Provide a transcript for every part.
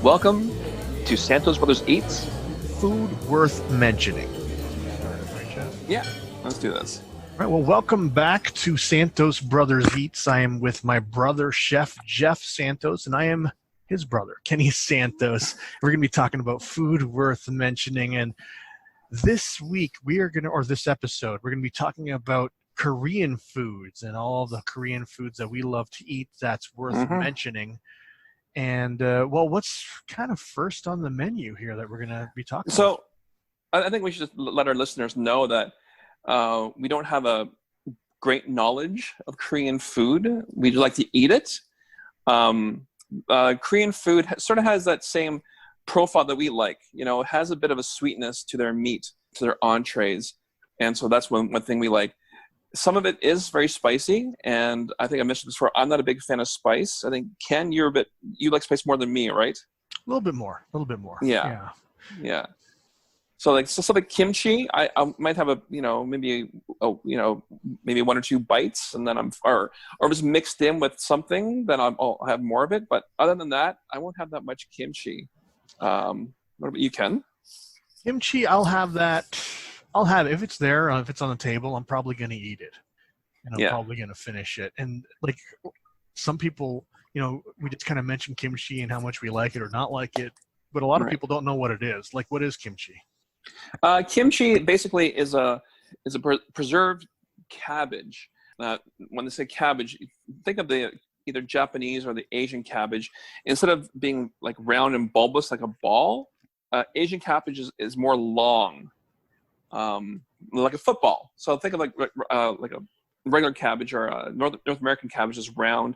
Welcome to Santos Brothers Eats. Food worth mentioning. Yeah, let's do this. All right, well, welcome back to Santos Brothers Eats. I am with my brother, Chef Jeff Santos, and I am his brother, Kenny Santos. We're going to be talking about food worth mentioning, and this week this episode, we're going to be talking about Korean foods and all the Korean foods that we love to eat that's worth mentioning. And, what's kind of first on the menu here that we're going to be talking about? So I think we should just let our listeners know that we don't have a great knowledge of Korean food. We like to eat it. Korean food sort of has that same profile that we like. You know, it has a bit of a sweetness to their meat, to their entrees. And so that's one thing we like. Some of it is very spicy, and I think I mentioned this before, I'm not a big fan of spice. I think, Ken, you like spice more than me, right? A little bit more. Yeah. So like stuff like kimchi, I might have maybe one or two bites, and then or if it's mixed in with something, then I'll have more of it. But other than that, I won't have that much kimchi. What about you, Ken? Kimchi, I'll have that. I'll have it. If it's there, if it's on the table, I'm probably going to eat it. And I'm probably going to finish it. And like some people, we just kind of mentioned kimchi and how much we like it or not like it. But a lot of people don't know what it is. Like, what is kimchi? Kimchi basically is a preserved cabbage. When they say cabbage, think of the either Japanese or the Asian cabbage. Instead of being like round and bulbous like a ball, Asian cabbage is more long. Like a football. So think of like a regular cabbage, or a North American cabbage is round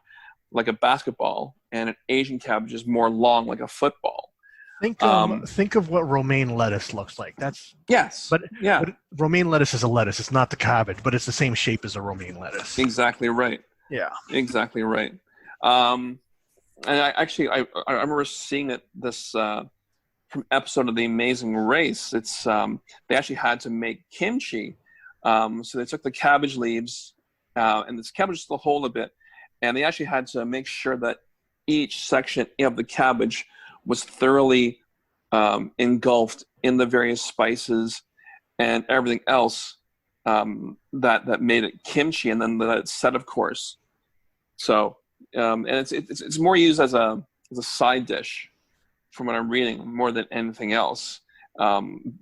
like a basketball, and an Asian cabbage is more long like a football. Think of what romaine lettuce looks like. But romaine lettuce is a lettuce. It's not the cabbage, but it's the same shape as a romaine lettuce. Exactly right. Yeah. Exactly right. And I remember seeing this from episode of The Amazing Race. It's they actually had to make kimchi, so they took the cabbage leaves, and this cabbage still hold a bit, and they actually had to make sure that each section of the cabbage was thoroughly engulfed in the various spices and everything else that made it kimchi, and then let it set, of course. So and it's more used as a side dish, from what I'm reading, more than anything else.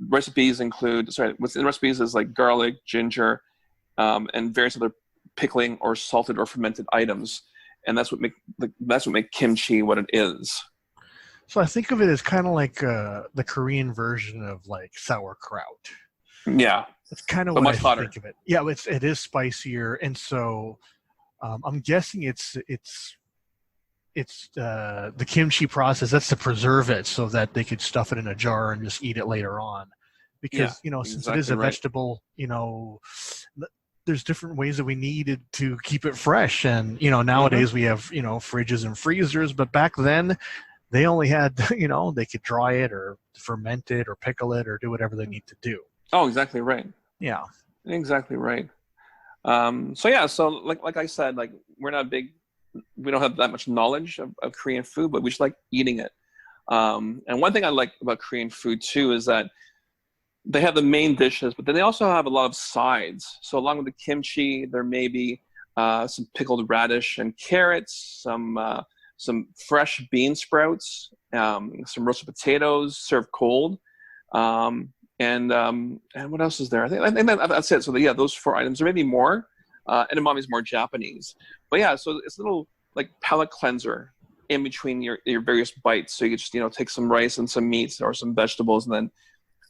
Recipes include, what's in the recipes is like garlic, ginger, and various other pickling or salted or fermented items, and that's what make kimchi what it is. So I think of it as kind of like the Korean version of like sauerkraut. Yeah, it's kind of what I think of it. Yeah, it is spicier, and so I'm guessing it's the kimchi process. That's to preserve it so that they could stuff it in a jar and just eat it later on. Because since it is a vegetable, there's different ways that we needed to keep it fresh. And nowadays we have fridges and freezers, but back then they only had they could dry it or ferment it or pickle it or do whatever they need to do. Oh, exactly right. Yeah, exactly right. So like I said, like we don't have that much knowledge of Korean food, but we just like eating it. And one thing I like about Korean food too is that they have the main dishes, but then they also have a lot of sides. So along with the kimchi, there may be some pickled radish and carrots, some fresh bean sprouts, some roasted potatoes served cold, and what else is there? I think that's it. So those four items, or maybe more. Edamame is more Japanese, but so it's a little like palate cleanser in between your various bites. So you could just take some rice and some meat or some vegetables, and then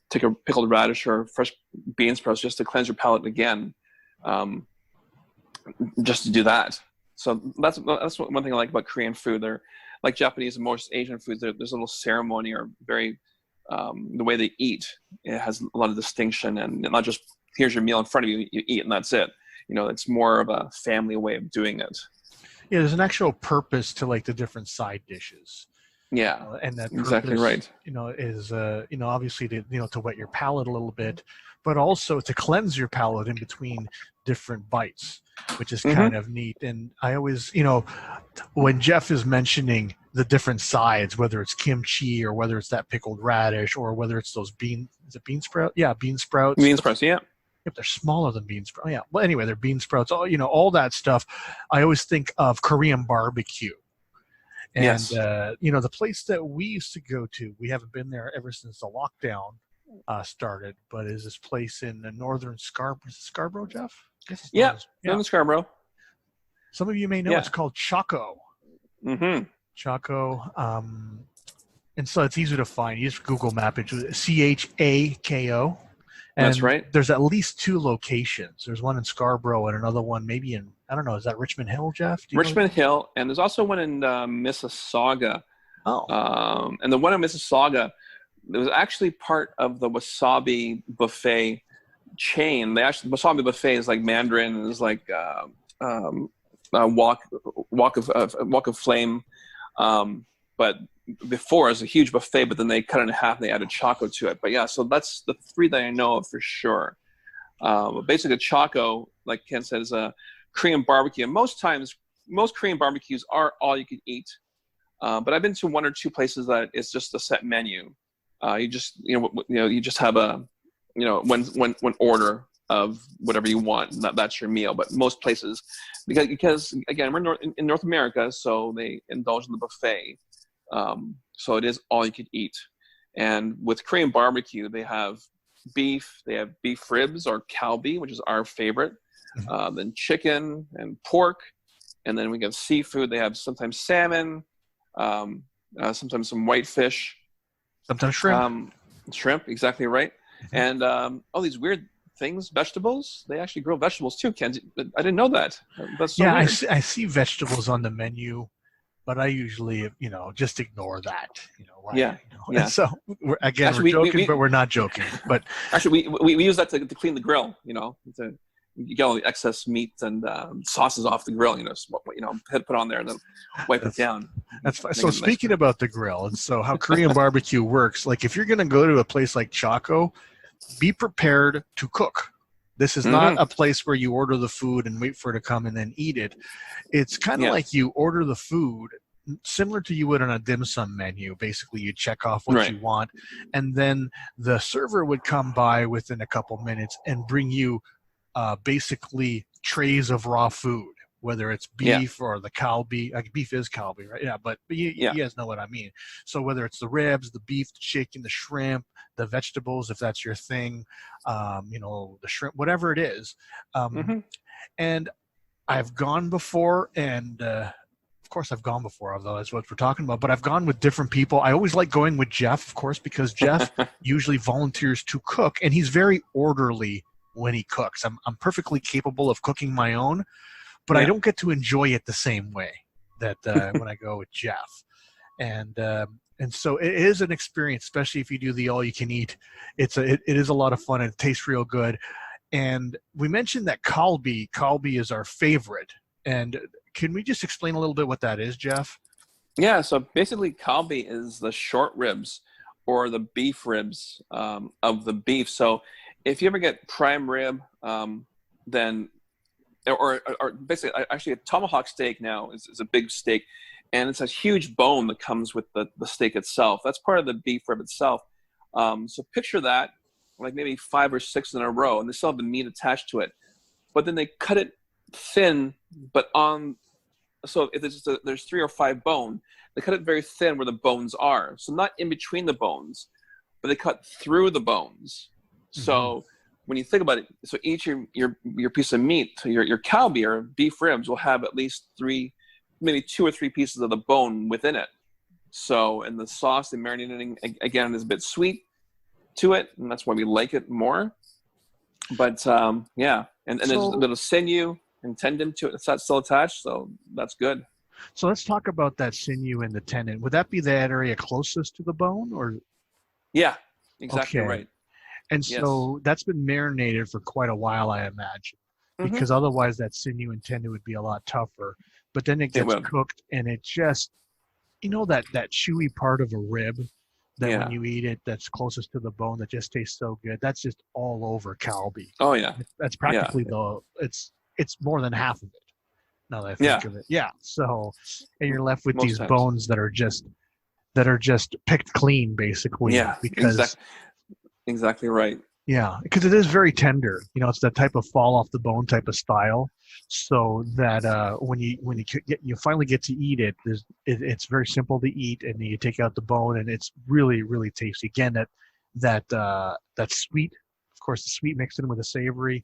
take a pickled radish or fresh bean sprouts just to cleanse your palate again. Just to do that. So that's one thing I like about Korean food. They're like Japanese and most Asian foods. There's a little ceremony, or very the way they eat. It has a lot of distinction, and not just here's your meal in front of you, you eat and that's it. It's more of a family way of doing it. Yeah, there's an actual purpose to like the different side dishes. Yeah, and that purpose, exactly right. Is obviously to to wet your palate a little bit, but also to cleanse your palate in between different bites, which is kind of neat. And I always, when Jeff is mentioning the different sides, whether it's kimchi or whether it's that pickled radish or whether it's those is it bean sprout? Yeah, bean sprouts. Bean sprouts, yeah. If they're smaller than bean sprouts, yeah. Well, anyway, they're bean sprouts. All all that stuff. I always think of Korean barbecue. And Yes. the place that we used to go to, we haven't been there ever since the lockdown started. But is this place in the northern Scarborough, Jeff? Yes, it's Yeah, yeah. in Scarborough. Some of you may know Yeah. it's called Chako. Mm-hmm. Chako. And so it's easy to find. You just Google map it. Chako. And That's right. There's at least 2 locations. There's one in Scarborough and another one maybe in, I don't know, is that Richmond Hill, Jeff? Richmond Hill, and there's also one in Mississauga. Oh. And the one in Mississauga, it was actually part of the wasabi buffet chain. Wasabi buffet is like Mandarin, is like walk of flame. But before it was a huge buffet, but then they cut it in half and they added Chako to it. But yeah, so that's the 3 that I know of for sure. Basically, Chako, like Ken said, is a Korean barbecue. And most times, most Korean barbecues are all you can eat. But I've been to 1 or 2 places that it's just a set menu. You just you just have a one order of whatever you want. That's your meal. But most places, because again, we're in North America, so they indulge in the buffet. So it is all you could eat. And with Korean barbecue, they have beef. They have beef ribs or kalbi, which is our favorite. Then chicken and pork, and then we have seafood. They have sometimes salmon, sometimes some whitefish, sometimes shrimp. Shrimp, exactly right. And all these weird things, vegetables. They actually grow vegetables too, Ken. I didn't know that. That's so weird. I see vegetables on the menu, but I usually, just ignore that. Yeah. So we're joking, but we're not joking. But actually, we use that to clean the grill. You get all the excess meat and sauces off the grill. Put on there and then wipe it down. That's fine. So speaking about the grill, and so how Korean barbecue works, like if you're going to go to a place like Chako, be prepared to cook. This is not a place where you order the food and wait for it to come and then eat it. It's kind of like you order the food similar to you would on a dim sum menu. Basically, you check off what you want, and then the server would come by within a couple minutes and bring you basically trays of raw food, whether it's beef or the kalbi. Like beef is kalbi, right? Yeah, but you guys know what I mean. So whether it's the ribs, the beef, the chicken, the shrimp, the vegetables, if that's your thing, the shrimp, whatever it is. And I've gone before, and of course I've gone before, although that's what we're talking about, but I've gone with different people. I always like going with Jeff, of course, because Jeff usually volunteers to cook, and he's very orderly when he cooks. I'm perfectly capable of cooking my own, but I don't get to enjoy it the same way that when I go with Jeff. And so it is an experience, especially if you do the all you can eat. It is a lot of fun and it tastes real good. And we mentioned that kalbi is our favorite. And can we just explain a little bit what that is, Jeff? Yeah, so basically kalbi is the short ribs or the beef ribs of the beef. So if you ever get prime rib, then or basically actually a tomahawk steak now is a big steak, and it's a huge bone that comes with the steak itself. That's part of the beef rib itself. So picture that like maybe 5 or 6 in a row, and they still have the meat attached to it, but then they cut it thin, but so if there's 3 or 5 bone, they cut it very thin where the bones are. So not in between the bones, but they cut through the bones. So when you think about it, so each your piece of meat, your kalbi or beef ribs will have at least 3, maybe 2 or 3 pieces of the bone within it. So, and the sauce, the marinating, again, is a bit sweet to it, and that's why we like it more. But and there's a bit of sinew and tendon to it. It's still attached, so that's good. So let's talk about that sinew and the tendon. Would that be that area closest to the bone, or? Yeah, exactly right. And so that's been marinated for quite a while, I imagine, because otherwise that sinew and tendon would be a lot tougher. But then it gets cooked, and it just, that chewy part of a rib that when you eat it, that's closest to the bone, that just tastes so good. That's just all over kalbi. Oh yeah, that's practically it's more than half of it. Now that I Yeah, think of it, yeah. So, and you're left with most these times. bones that are just picked clean, basically, Yeah, because exactly right. yeah, because it is very tender. You know, it's that type of fall off the bone type of style. So that when you finally get to eat it, it's very simple to eat, and you take out the bone, and it's really really tasty. Again, that sweet, of course, the sweet mixed in with the savory.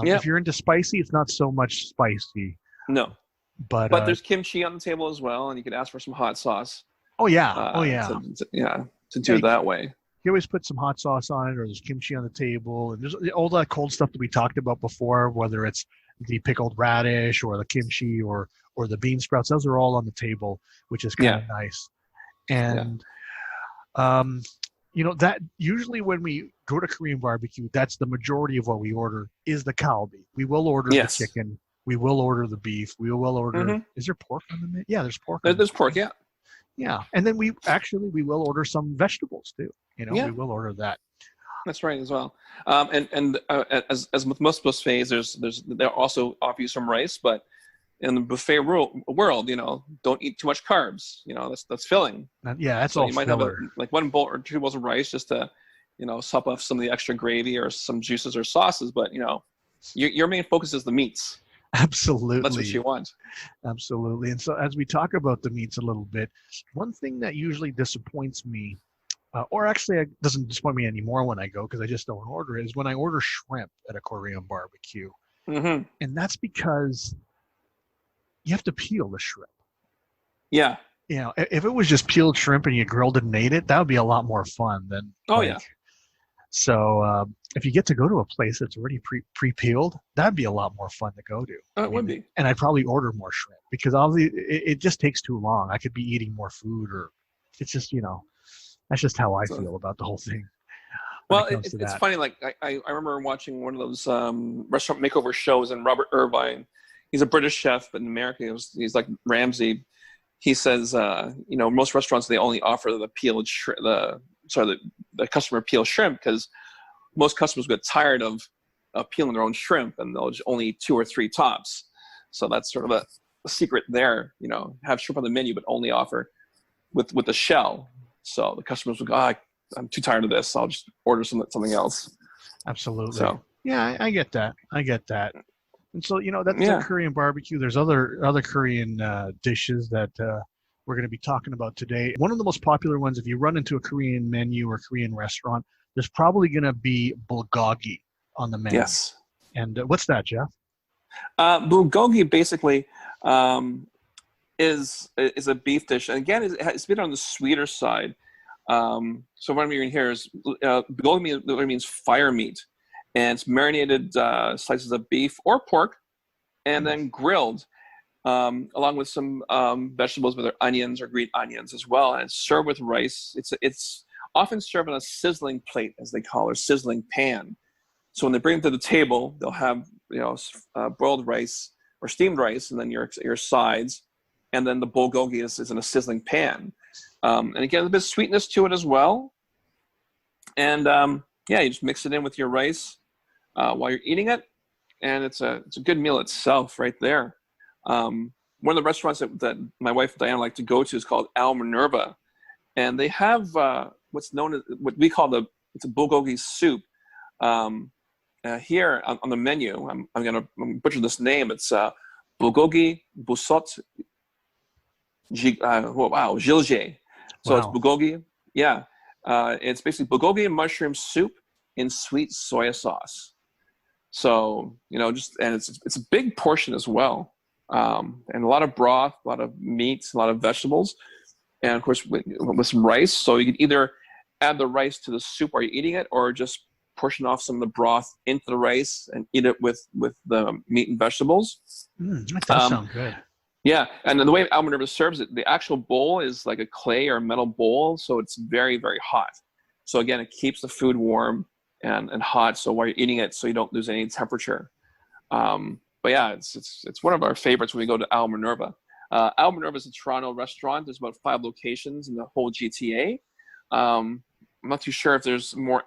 Yeah, If you're into spicy, it's not so much spicy, no, but but there's kimchi on the table as well, and you could ask for some hot sauce. oh yeah, oh Uh, yeah, yeah, to yeah. do it that way. You always put some hot sauce on it, or there's kimchi on the table, and there's all that cold stuff that we talked about before, whether it's the pickled radish or the kimchi or the bean sprouts. Those are all on the table, which is kind Yeah, of nice. yeah, And um, you know that usually when we go to Korean barbecue, that's the majority of what we order is the kalbi. We will order the yes. chicken. We will order the beef. We will order. Mm-hmm. Is there pork on the menu? Yeah, there's pork on the There's pork. menu. Yeah, Yeah, and then we will order some vegetables too. You know, yeah, we will order that. that's right as well. And as with most buffets, they also offer you some rice, but in the buffet world, don't eat too much carbs. That's filling. Yeah, that's So all you might have filler. like one bowl or two bowls of rice just to, sup off some of the extra gravy or some juices or sauces. But your main focus is the meats. That's what you Absolutely. want. Absolutely. And so, as we talk about the meats a little bit, one thing that usually disappoints me, or actually it doesn't disappoint me anymore when I go because I just don't order it, is when I order shrimp at a Korean barbecue. Hmm. And that's because you have to peel the shrimp. Yeah. You know, if it was just peeled shrimp and you grilled it and ate it, that would be a lot more fun than Oh like. yeah. So if you get to go to a place that's already pre-peeled, that'd be a lot more fun to go to. Oh, I it would mean, be. and I'd probably order more shrimp because obviously it just takes too long. I could be eating more food, or it's just that's just how I So, feel about the whole thing when well, it comes to it's that. funny. Like I remember watching one of those restaurant makeover shows, and Robert Irvine, he's a British chef, but in America he's like Ramsay. He says, most restaurants they only offer the peeled the customer peeled shrimp because most customers get tired of peeling their own shrimp, and they'll just only eat two or three tops. So that's sort of a secret there. Have shrimp on the menu, but only offer with the shell. So the customers will go, I'm too tired of this. I'll just order something else. Absolutely. So Yeah, I get that. I get that. And so that's a yeah, Korean barbecue. There's other Korean dishes that we're going to be talking about today. One of the most popular ones, if you run into a Korean menu or Korean restaurant, there's probably going to be bulgogi on the menu. yes. And what's that, Jeff? Bulgogi basically is a beef dish, and again, it's been on the sweeter side. So what I'm hearing here is bulgogi literally means fire meat, and it's marinated slices of beef or pork, and then grilled, along with some vegetables, whether onions or green onions as well, and it's served with rice. It's often served on a sizzling plate, as they call it, or sizzling pan. So when they bring it to the table, they'll have boiled rice or steamed rice, and then your sides, and then the bulgogi is in a sizzling pan. And again, a bit of sweetness to it as well. And you just mix it in with your rice while you're eating it, and it's a good meal itself right there. One of the restaurants that my wife Diana like to go to is called Minerva, and they have what we call it's a bulgogi soup. Here on the menu, I'm gonna butcher this name. It's BulGoGi Busot JjiGae. So it's Wow. bulgogi. Yeah, it's basically bulgogi and mushroom soup in sweet soy sauce. So and it's a big portion as well, and a lot of broth, a lot of meats, a lot of vegetables, and of course with some rice. So you can either add the rice to the soup while you're eating it, or just portion off some of the broth into the rice and eat it with the meat and vegetables. That does sound good. Yeah, and then the way Minerva serves it, the actual bowl is like a clay or metal bowl, so it's very, very hot. So again, it keeps the food warm and hot, so while you're eating it, so you don't lose any temperature. But yeah, it's one of our favorites when we go to Minerva. Minerva is a Toronto restaurant. There's about 5 locations in the whole GTA. I'm not too sure if there's more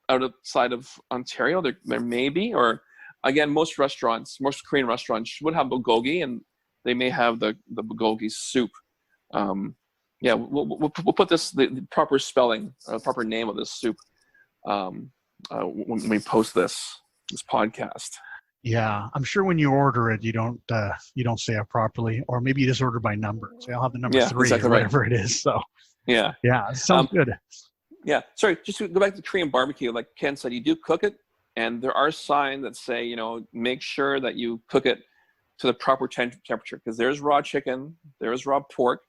outside of Ontario. There may be, or again, most Korean restaurants would have bulgogi, and they may have the bulgogi soup. Yeah, we'll put the proper spelling, proper name of this soup when we post this podcast. Yeah, I'm sure when you order it, you don't say it properly, or maybe you just order by number. Say I'll have the number 3 exactly or whatever it is. So yeah, it sounds good. Yeah, sorry, just to go back to Korean barbecue, like Ken said, you do cook it, and there are signs that say, make sure that you cook it to the proper temperature, because there's raw chicken, there's raw pork.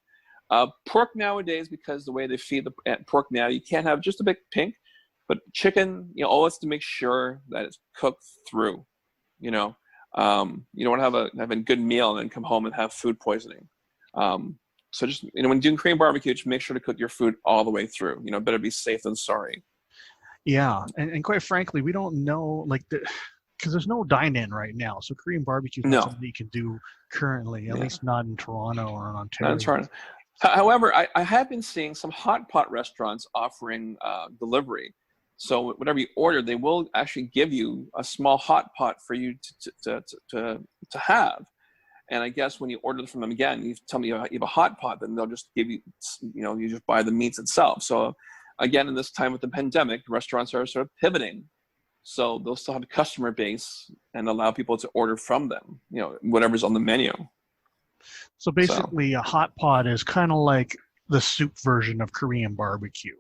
Pork nowadays, because the way they feed the pork now, you can't have just a bit pink, but chicken, always to make sure that it's cooked through. You don't want to have a good meal and then come home and have food poisoning. So just, when doing Korean barbecue, just make sure to cook your food all the way through. Better be safe than sorry. Yeah, and quite frankly, we don't know, because there's no dine-in right now. So Korean barbecue is not something you can do currently, at least not in Toronto or in Ontario. Not in Toronto. However, I have been seeing some hot pot restaurants offering delivery. So whatever you order, they will actually give you a small hot pot for you to have. And I guess when you order from them again, you tell me you have a hot pot, then they'll just give you, you just buy the meats itself. So again, in this time with the pandemic, restaurants are sort of pivoting. So they'll still have a customer base and allow people to order from them, whatever's on the menu. So basically a hot pot is kind of like the soup version of Korean barbecue.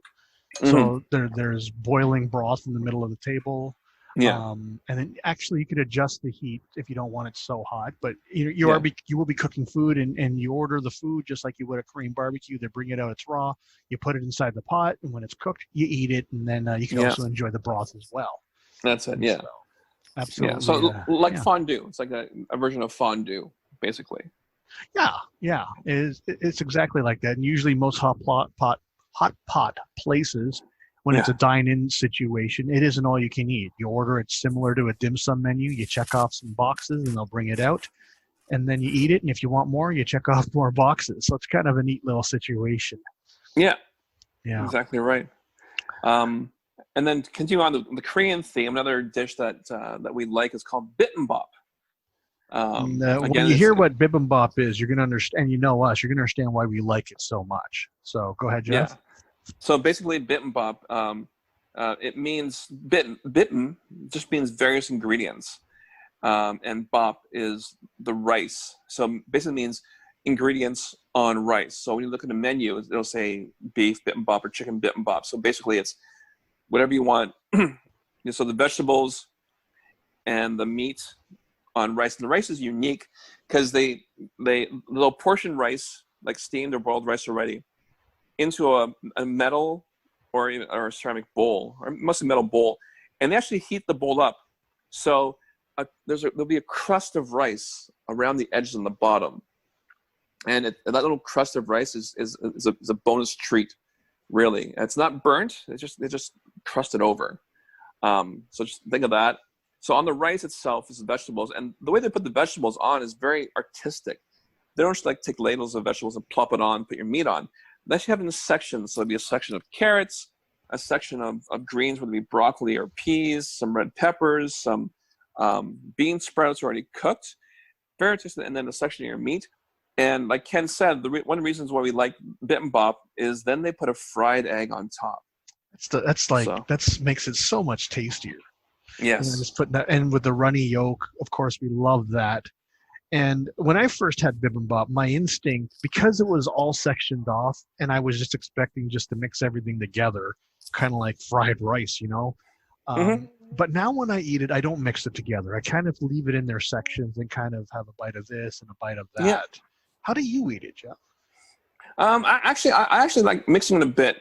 So there's boiling broth in the middle of the table. Yeah. And then actually you could adjust the heat if you don't want it so hot, but you will be cooking food and you order the food just like you would a Korean barbecue. They bring it out, it's raw. You put it inside the pot, and when it's cooked, you eat it, and then you can also enjoy the broth as well. That's it. Yeah. So, absolutely. Yeah. So fondue. It's like a version of fondue, basically. Yeah. It's exactly like that. And usually most hot pot places, when it's a dine-in situation, it isn't all you can eat. You order it similar to a dim sum menu. You check off some boxes, and they'll bring it out, and then you eat it. And if you want more, you check off more boxes. So it's kind of a neat little situation. Yeah. Exactly right. And then continue on the Korean theme. Another dish that we like is called bibimbap. When you hear what bibimbap is, you're going to understand. You're going to understand why we like it so much. So go ahead, Jeff. Yeah. So basically, bibimbap, it means bitten just means various ingredients, and bop is the rice. So basically means ingredients on rice. So when you look at the menu, it'll say beef bibimbap or chicken bibimbap. So basically, it's whatever you want. So the vegetables and the meat on rice. And the rice is unique because they'll portion rice, like steamed or boiled rice already, into a metal or a ceramic bowl, or mostly metal bowl, and they actually heat the bowl up. So there'll be a crust of rice around the edges and the bottom, and that little crust of rice is a bonus treat. Really, it's not burnt; it's just crusted over. So just think of that. So on the rice itself is the vegetables, and the way they put the vegetables on is very artistic. They don't just take ladles of vegetables and plop it on, put your meat on. They actually have in sections. So there'll be a section of carrots, a section of greens, whether it be broccoli or peas, some red peppers, some bean sprouts already cooked, very artistic, and then a section of your meat. And like Ken said, one of the reasons why we like bibimbap is then they put a fried egg on top. That makes it so much tastier. Yes. And just putting that, and with the runny yolk, of course, we love that. And when I first had bibimbap, my instinct, because it was all sectioned off, and I was just expecting just to mix everything together, kind of like fried rice, But now when I eat it, I don't mix it together. I kind of leave it in their sections and kind of have a bite of this and a bite of that. Yeah. How do you eat it, Jeff? I actually like mixing it a bit,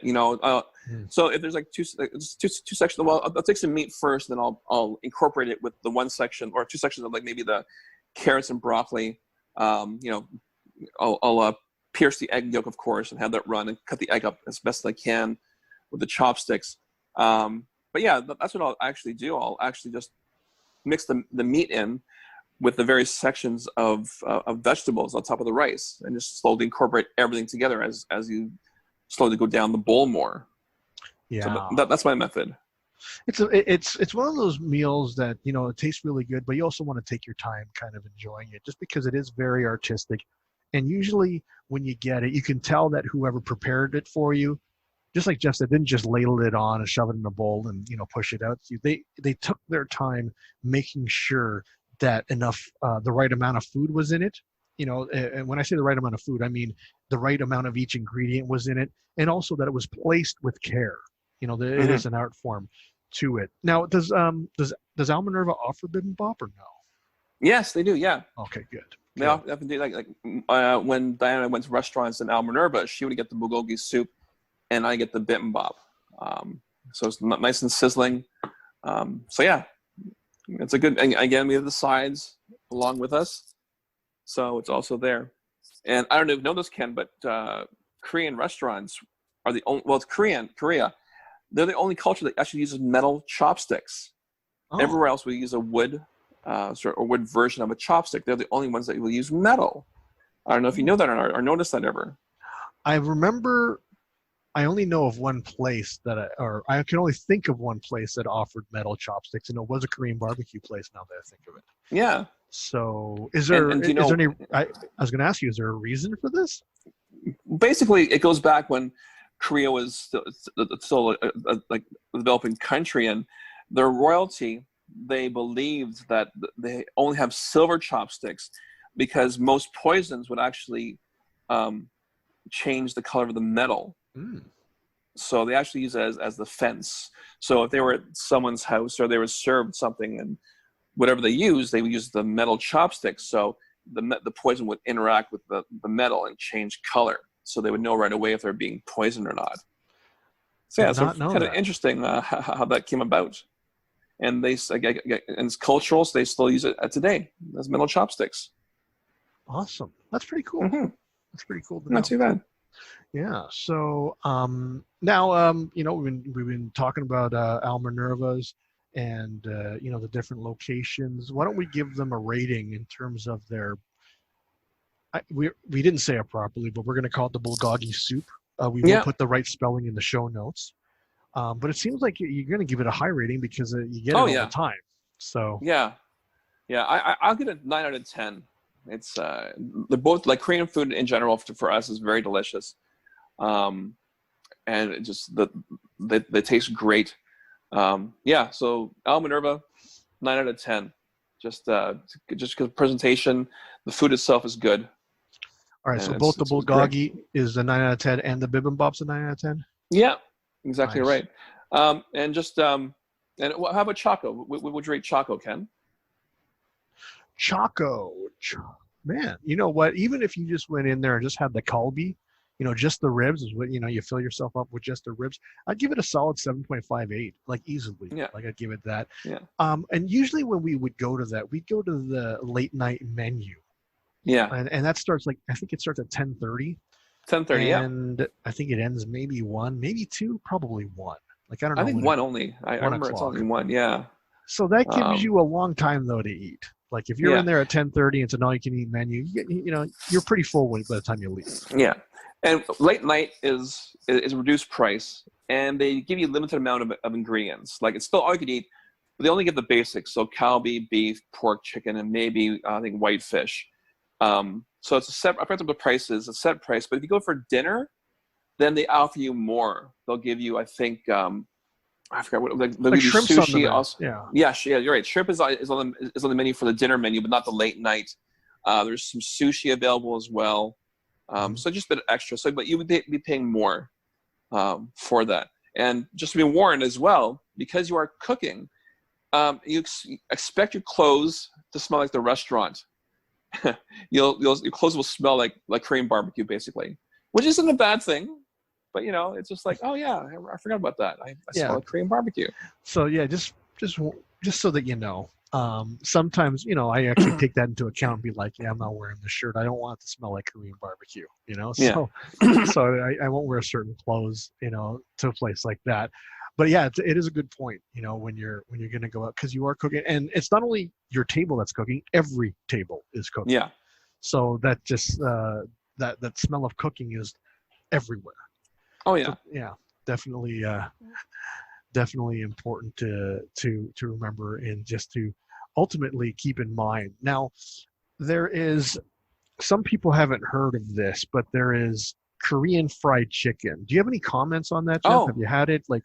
So if there's two sections, well, I'll take some meat first, then I'll incorporate it with the one section or two sections of maybe the carrots and broccoli. I'll pierce the egg yolk, of course, and have that run and cut the egg up as best as I can with the chopsticks. But yeah, that's what I'll actually do. I'll actually just mix the meat in with the various sections of vegetables on top of the rice, and just slowly incorporate everything together as you slowly go down the bowl more. Yeah, so that's my method. It's one of those meals that, you know, it tastes really good, but you also want to take your time kind of enjoying it, just because it is very artistic. And usually when you get it, you can tell that whoever prepared it for you, just like Jeff said, didn't just ladle it on and shove it in a bowl and, you know, push it out. They took their time making sure that enough the right amount of food was in it. You know, and when I say the right amount of food, I mean the right amount of each ingredient was in it, and also that it was placed with care. You know, it is an art form to it. Now, does Al Minerva offer bibimbap or no? Yes, they do. Yeah. Okay, good. They often do, when Diana went to restaurants in Al Minerva, she would get the bulgogi soup, and I get the bibimbap. So it's nice and sizzling. So yeah, it's a good. And again, we have the sides along with us, so it's also there. And I don't know if you know this, Ken, but Korean restaurants are the only. Well, it's Korea. They're the only culture that actually uses metal chopsticks. Oh. Everywhere else, we use a wood. Or wood version of a chopstick. They're the only ones that will use metal. I don't know if you know that or noticed that ever. I remember. I only know of one place I can only think of one place that offered metal chopsticks, and it was a Korean barbecue place. Now that I think of it. Yeah. So, is there any? I was going to ask you, is there a reason for this? Basically, it goes back when Korea was still a developing country, and their royalty. They believed that they only have silver chopsticks because most poisons would actually change the color of the metal. Mm. So they actually use it as the fence. So if they were at someone's house or they were served something and whatever they used, they would use the metal chopsticks. So the poison would interact with the metal and change color. So they would know right away if they're being poisoned or not. So yeah, so kind of interesting how that came about. And and it's cultural, so they still use it today as metal chopsticks. Awesome. That's pretty cool. Mm-hmm. That's pretty cool. Not too bad. Yeah. So now, you know, we've been talking about Al Minerva's and, you know, the different locations. Why don't we give them a rating in terms of their, we didn't say it properly, but we're going to call it the bulgogi soup. We will put the right spelling in the show notes. But it seems like you're going to give it a high rating because you get it all the time. So I'll give it 9 out of 10. It's they're both, like, Korean food in general for us is very delicious, and it just they taste great. So Al Minerva, 9 out of 10. Just because presentation, the food itself is good. All right, so both the bulgogi is a 9 out of 10 and the bibimbap's a 9 out of 10. Yeah. Exactly nice. Right. And how about Chako? Would you rate Chako, Ken? Chako, man, you know what? Even if you just went in there and just had the kalbi, you know, just the ribs is what, you know, you fill yourself up with just the ribs. I'd give it a solid 7.58, like easily. Yeah. Like I'd give it that. Yeah. And usually when we would go to that, we'd go to the late night menu. Yeah. And that starts I think it starts at 10:30. 10:30, and I think it ends maybe 1, maybe 2, probably 1. Like I don't know. I think 1 only. I remember it's only 1. Yeah. So that gives you a long time though to eat. Like if you're in there at 10:30 and it's an all-you-can-eat menu, you know you're pretty full by the time you leave. Yeah, and late night is a reduced price, and they give you a limited amount of ingredients. Like it's still all you can eat, but they only give the basics. So kalbi, beef, pork, chicken, and maybe I think white fish. So it's a set. I forgot what the price is. A set price. But if you go for dinner, then they offer you more. They'll give you, I think, I forgot what. They'll give you sushi. Also, yeah, you're right. Shrimp is on the menu for the dinner menu, but not the late night. There's some sushi available as well. So just a bit extra. So, but you would be paying more for that. And just to be warned as well, because you are cooking, you expect your clothes to smell like the restaurant. Your clothes will smell like Korean barbecue, basically, which isn't a bad thing, but you know, it's just like, oh yeah, I forgot about that. I smell like Korean barbecue. So yeah, just so that you know, sometimes, you know, I actually take that into account and be like, yeah, I'm not wearing this shirt. I don't want it to smell like Korean barbecue, you know. So I won't wear certain clothes, you know, to a place like that. But yeah, it is a good point, you know, when you're going to go out, because you are cooking, and it's not only your table that's cooking; every table is cooking. Yeah. So that just that smell of cooking is everywhere. Oh yeah. So, yeah, definitely. definitely important to remember and just to ultimately keep in mind. Now, there is some people haven't heard of this, but there is Korean fried chicken. Do you have any comments on that, Jeff? Have Oh, you had it? Like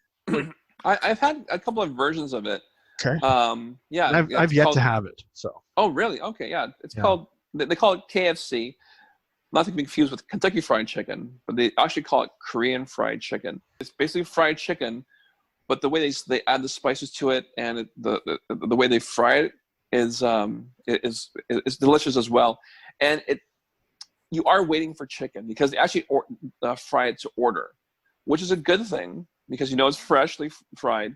I've had a couple of versions of it. okay. Yeah, And yeah, I've it's yet to called. have it. So Oh, really? Okay, yeah. It's yeah. called. They call it KFC. Not to be confused with Kentucky Fried Chicken, but they actually call it Korean Fried Chicken. It's basically fried chicken, but the way they add the spices to it and the way they fry it is delicious as well. And you are waiting for chicken because they actually fry it to order, which is a good thing because it's freshly fried.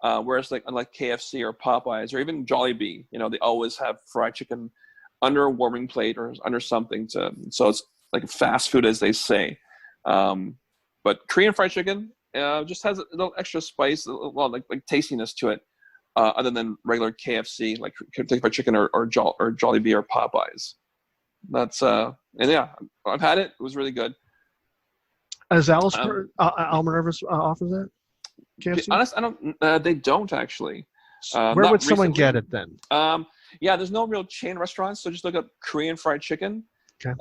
Whereas unlike KFC or Popeyes or even Jollibee, they always have fried chicken under a warming plate or under something so it's like fast food as they say. But Korean fried chicken just has a little extra spice, like tastiness to it, other than regular KFC, like Kentucky Fried Chicken or Jollibee or Popeyes. That's and yeah, I've had it. It was really good. As Minerva offers that To be KFC? honest, I don't. They don't actually. Where Not would someone recently. get it then? Yeah, there's no real chain restaurants, so just look up Korean fried chicken Okay.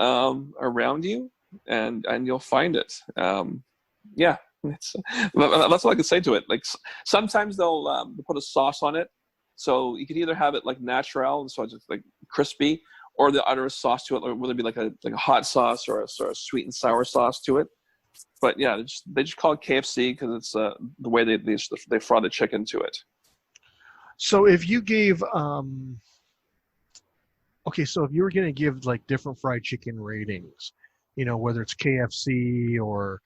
around you, and you'll find it. Yeah, that's all I can say to it. Like sometimes they'll put a sauce on it, so you could either have it like natural, so it's just like crispy, or they'll add a sauce to it, or whether it be like a hot sauce or a sort of sweet and sour sauce to it. But yeah, they just call it KFC because it's the way they fry the chicken to it. So if you gave okay, so if you were going to give like different fried chicken ratings, whether it's KFC or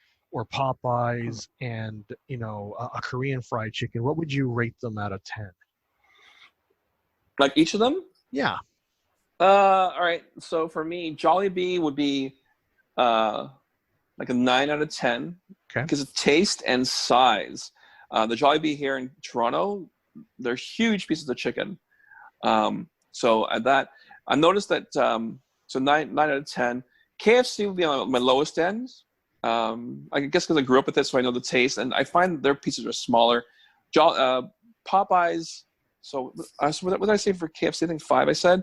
Popeyes and a Korean fried chicken, what would you rate them out of 10? Like each of them? Yeah. All right. So for me, Jollibee would be like a 9 out of 10 Okay. because of taste and size. The Jollibee here in Toronto, they're huge pieces of chicken. So at that, I noticed that so 9 out of 10. KFC would be on my lowest end. I guess because I grew up with it, so I know the taste, and I find their pieces are smaller. Popeyes. So what did I say for KFC? I think 5. I said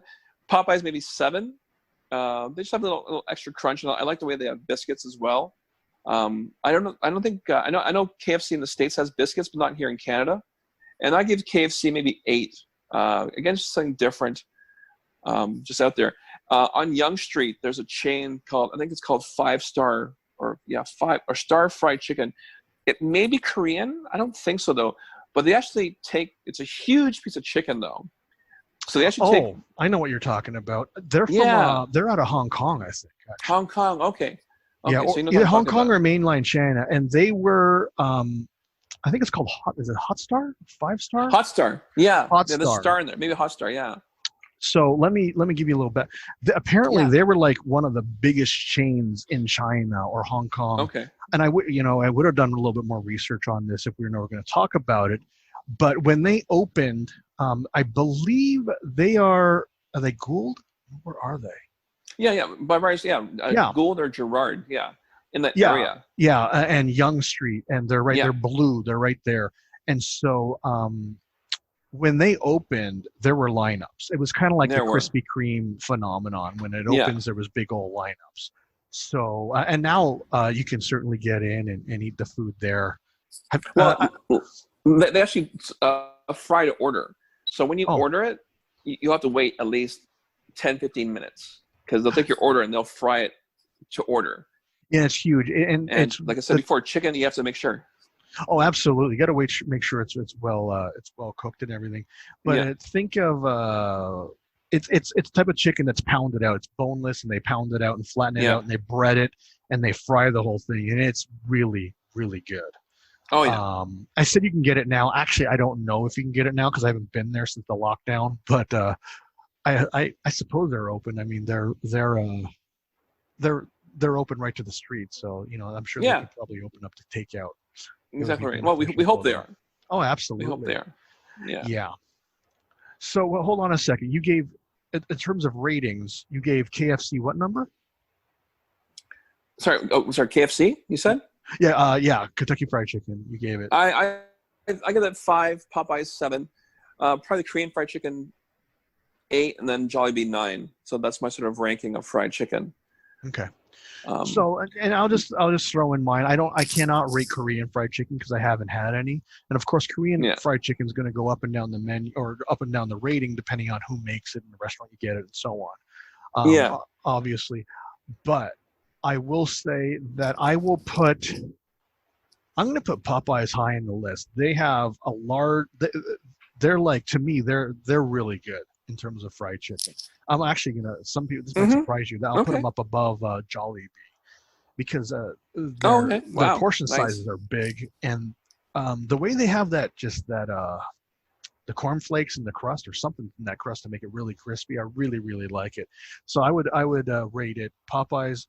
Popeyes maybe 7. They just have a little extra crunch, and I like the way they have biscuits as well. I don't know. I don't think I know KFC in the States has biscuits, but not here in Canada. And I give KFC maybe 8. Again, just something different, just out there. On Yonge Street, there's a chain called, I think it's called 5 Star or Star Fried Chicken. It may be Korean. I don't think so though. But they actually it's a huge piece of chicken though. So they actually take. Oh, I know what you're talking about. They're from they're out of Hong Kong, I think. Actually. Hong Kong. Okay. Yeah, so either Hong Kong or mainland China, and they were. I think it's called Hot. Is it Hot Star? 5 Star? Hot Star. Yeah. Hot There's a Star. star in there. Maybe Hot Star. Yeah. So let me give you a little bit. Apparently, they were like one of the biggest chains in China or Hong Kong. Okay. And I would have done a little bit more research on this if we were never going to talk about it. But when they opened, I believe are they Gould? Where are they? Yeah. By rights, Gould or Gerard. Yeah. In that area. Yeah, and Yonge Street, and they're right there. Blue, they're right there. And so when they opened, there were lineups. It was kind of like the Krispy Kreme phenomenon. When it opens, there was big old lineups. So and now you can certainly get in and eat the food there. They actually fry to order. So when you order it, you'll have to wait at least 10, 15 minutes because they'll take your order and they'll fry it to order. Yeah, it's huge. And it's like I said before, chicken, you have to make sure. Oh, absolutely. You got to make sure it's well cooked and everything. But think of it's the type of chicken that's pounded out. It's boneless, and they pound it out and flatten it out, and they bread it and they fry the whole thing, and it's really, really good. Oh yeah. I said you can get it now. Actually, I don't know if you can get it now because I haven't been there since the lockdown. But I suppose they're open. I mean, they're open right to the street, so I'm sure they can probably open up to takeout. Exactly right. Well, we hope they are. Oh, absolutely. We hope they are. Yeah. Yeah. So hold on a second. You gave, in terms of ratings, you gave KFC what number? Sorry, KFC, you said? Yeah, Kentucky Fried Chicken. You gave it. I I give it 5, Popeyes 7, probably Korean fried chicken 8, and then Jollibee 9. So that's my sort of ranking of fried chicken. Okay. So, and I'll just throw in mine. I cannot rate Korean fried chicken because I haven't had any. And of course, Korean fried chicken is going to go up and down the menu or up and down the rating depending on who makes it and the restaurant you get it and so on. Obviously, but I will say that I'm going to put Popeyes high in the list. They have a large. They're like, to me, they're really good in terms of fried chicken. I'm actually gonna. Some people, this might surprise you, that I'll put them up above Jollibee because their portion sizes are big, and the way they have that the cornflakes in the crust or something in that crust to make it really crispy. I really, really like it. So I would rate it Popeyes,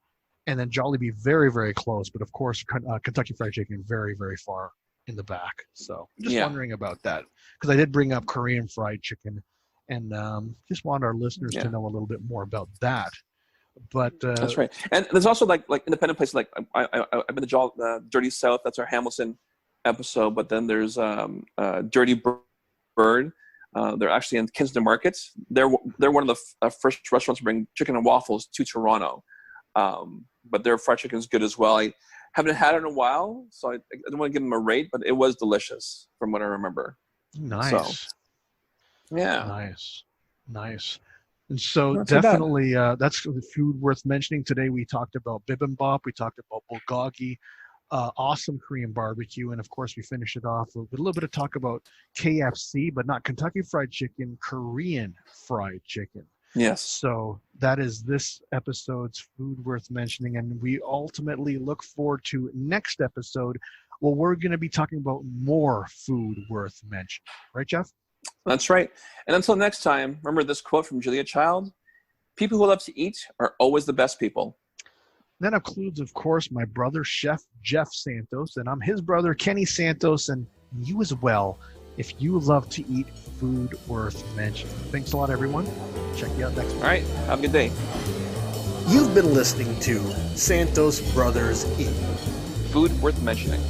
and then Jollibee very, very close, but of course Kentucky Fried Chicken very, very far in the back. So just wondering about that because I did bring up Korean fried chicken. And just want our listeners to know a little bit more about that. But that's right. And there's also like independent places. Like I've been to Dirty South. That's our Hamilton episode. But then there's Dirty Bird. They're actually in Kinston Markets. They're one of the first restaurants to bring chicken and waffles to Toronto. But their fried chicken is good as well. I haven't had it in a while, so I don't want to give them a rate. But it was delicious from what I remember. Nice. So, yeah. Nice. And so definitely that's the food worth mentioning. Today we talked about bibimbap, we talked about bulgogi, awesome Korean barbecue, and of course we finished it off with a little bit of talk about KFC, but not Kentucky Fried Chicken, Korean fried chicken. Yes. So that is this episode's food worth mentioning, and we ultimately look forward to next episode. Well, we're going to be talking about more food worth mentioning. Right, Jeff? That's right. And until next time, remember this quote from Julia Child: "People who love to eat are always the best people." That includes, of course, my brother, Chef Jeff Santos, and I'm his brother, Kenny Santos, and you as well, if you love to eat food worth mentioning. Thanks a lot, everyone. Check you out next week. All right. Have a good day. You've been listening to Santos Brothers Eat. Food worth mentioning.